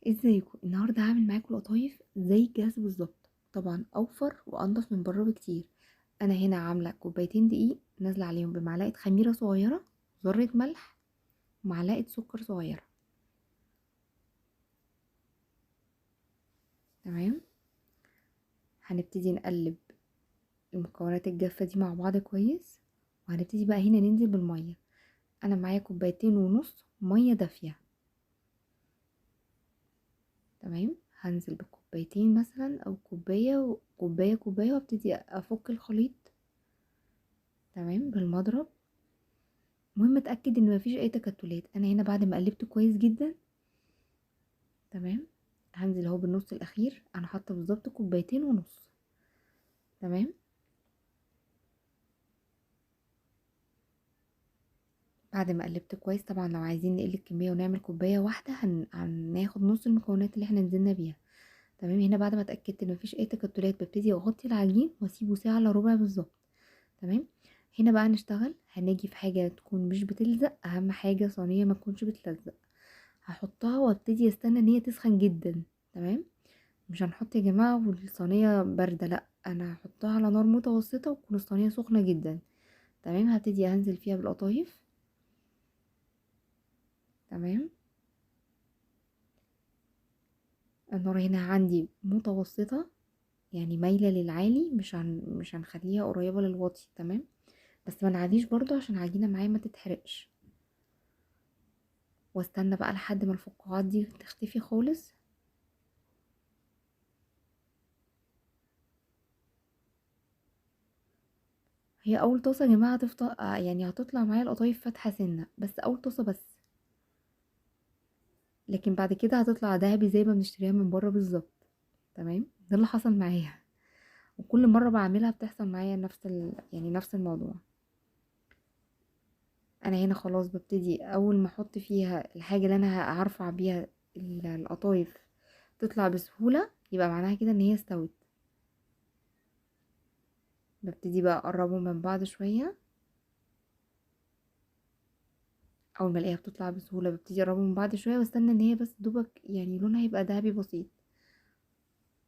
ازيكم؟ النهارده هعمل معاكم القطايف زي الجاهز بالظبط، طبعا اوفر وانضف من بره بكتير. انا هنا عامله كوبايتين دقيق نازله عليهم بمعلقه خميره صغيره، ذره ملح، ومعلقه سكر صغيره. تمام. هنبتدي نقلب المكونات الجافه دي مع بعض كويس، وهنبتدي بقى هنا ننزل بالميه. انا معايا كوبايتين ونص ميه دافيه. تمام. هنزل بكوبايتين مثلا او كوبايه كوبايه وابتدي افك الخليط. تمام بالمضرب. المهم اتاكد ان مفيش اي تكتلات. انا هنا بعد ما قلبته كويس جدا، تمام، هنزل اهو بالنص الاخير. انا حاطه بالظبط كوبايتين ونص. تمام. بعد ما قلبت كويس، طبعا لو عايزين نقل الكميه ونعمل كوبايه واحده هناخد نص المكونات اللي احنا نزلنا بيها. تمام. هنا بعد ما اتاكدت ان مفيش اي تكتلات ببتدي اغطي العجين واسيبه ساعه الا ربع بالظبط. تمام. هنا بقى نشتغل، هنيجي في حاجه تكون مش بتلزق، اهم حاجه صينيه ما تكونش بتلزق. هحطها وابتدي استنى ان هي تسخن جدا. تمام. مش هنحط يا جماعة والصينية باردة، لا، انا هحطها على نار متوسطة وتكون الصينية سخنة جدا. تمام. هبتدي انزل فيها بالقطايف. تمام. النار هنا عندي متوسطة، يعني مايلة للعالي، مش هنخليها قريبة للواطي. تمام. بس ما نعليش برضو عشان العجينة معايا ما تتحرقش. واستنى بقى لحد ما الفقاعات دي تختفي خالص. هي اول طاسة يا جماعة هتفضل يعني هتطلع معايا القطايف فاتحة سنة، بس اول طاسة بس. لكن بعد كده هتطلع دهبي زي ما بنشتريها من بره بالظبط. تمام. ده اللي حصل معايا، وكل مره بعملها بتحصل معايا يعني نفس الموضوع. انا هنا خلاص ببتدي اول ما احط فيها الحاجه اللي انا هرفع بيها القطايف تطلع بسهوله، يبقى معناها كده ان هي استوت. ببتدي بقى اقربهم من بعض شويه. اول ما الاقيها بتطلع بسهوله ببتدي اقربهم من بعض شويه واستنى ان هي بس دوبك يعني لونها يبقى دهبي بسيط.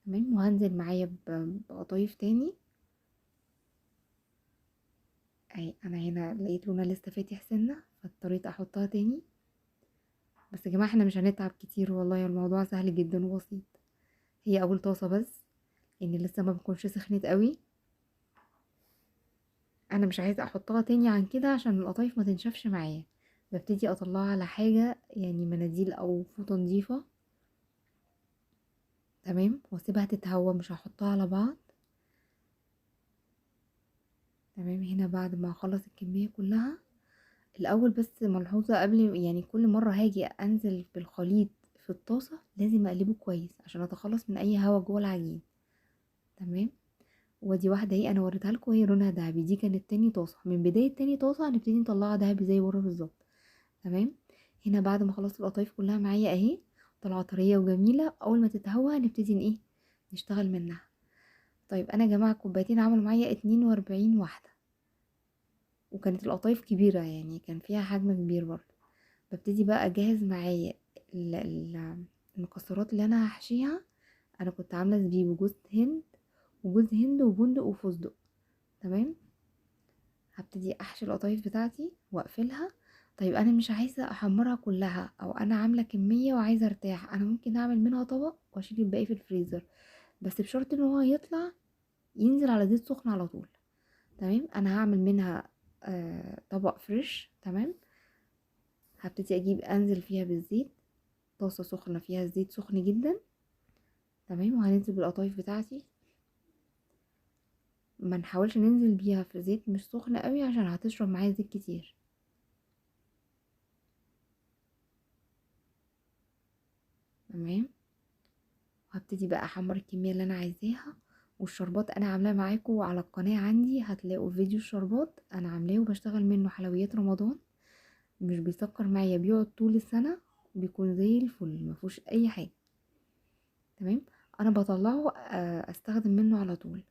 تمام. وهنزل معايا بقطايف تاني. اهي انا هنا لقيت لونها لسه فاتح سنه فاضطريت احطها تاني. بس يا جماعه احنا مش هنتعب كتير، والله الموضوع سهل جدا وبسيط. هي اول طاسه بس، ان لسه ما بتكونش سخنت قوي. انا مش عايزه احطها تاني عن كده عشان القطايف ما تنشفش معايا. ببتدي اطلعها على حاجه يعني مناديل او فوطه نظيفه. تمام. واسيبها تتهوى، مش هحطها على بعض. تمام. هنا بعد ما اخلص الكميه كلها، الاول بس ملحوظه قبل يعني كل مره هاجي انزل بالخليط في الطاسه لازم اقلبه كويس عشان اتخلص من اي هوا جوه العجين. تمام. ودي واحده اهي انا وريتها لكم، هي لونها دهبي. دي كانت تاني طاسه، من بدايه تاني طاسه هنبتدي نطلعها دهبي زي بره بالظبط. تمام. هنا بعد ما خلصت القطايف كلها معايا اهي طالعه طريه وجميله، اول ما تتهوى هنبتدي ايه نشتغل منها. طيب انا يا جماعه الكوبايتين عملوا معايا 42 واحده، وكانت القطايف كبيره يعني كان فيها حجم كبير برضه. ببتدي بقى اجهز معايا المكسرات اللي انا هحشيها. انا كنت عامله زبيب وجوز هند وبندق وفستق. تمام. هبتدي احشي القطايف بتاعتي واقفلها. طيب انا مش عايزه احمرها كلها، او انا عامله كميه وعايزه ارتاح، انا ممكن اعمل منها طبق واشيل الباقي في الفريزر، بس بشرط ان هو يطلع ينزل على زيت سخن على طول. تمام. انا هعمل منها طبق فريش. تمام. هبتدي اجيب انزل فيها بالزيت، طاسه سخنه فيها الزيت سخن جدا. تمام. وهننزل بالقطايف بتاعتي. ما نحاولش ننزل بيها في زيت مش سخن قوي عشان هتشرب معايا زيت كتير. تمام. وهبتدي بقى احمر الكميه اللي انا عايزاها. والشربات انا عاملاه معاكم على القناه عندي، هتلاقوا فيديو الشربات انا عاملاه وبشتغل منه حلويات رمضان. مش بيسكر معايا، بيقعد طول السنه، بيكون زي الفل مفيهوش اي حاجه. تمام. انا بطلعه استخدم منه على طول.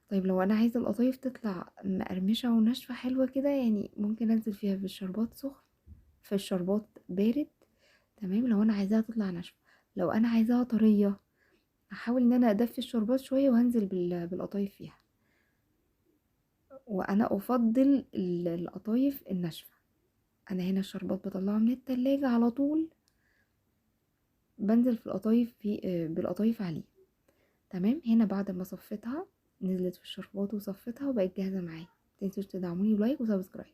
طيب لو انا عايزه القطايف تطلع مقرمشه وناشفه حلوه كده، يعني ممكن انزل فيها بالشربات سخن، في الشربات بارد. تمام. لو انا عايزاها تطلع ناشفه. لو انا عايزاها طريه هحاول ان انا ادفي الشربات شويه وهنزل بالقطايف فيها. وانا افضل القطايف الناشفه. انا هنا الشربات بطلعه من التلاجة على طول، بنزل في القطايف بالقطايف عليه. تمام. هنا بعد ما صفيتها، نزلت في الشربات وصفيتها وبقت جاهزه معايا. متنسوش تدعموني بلايك وسبسكرايب.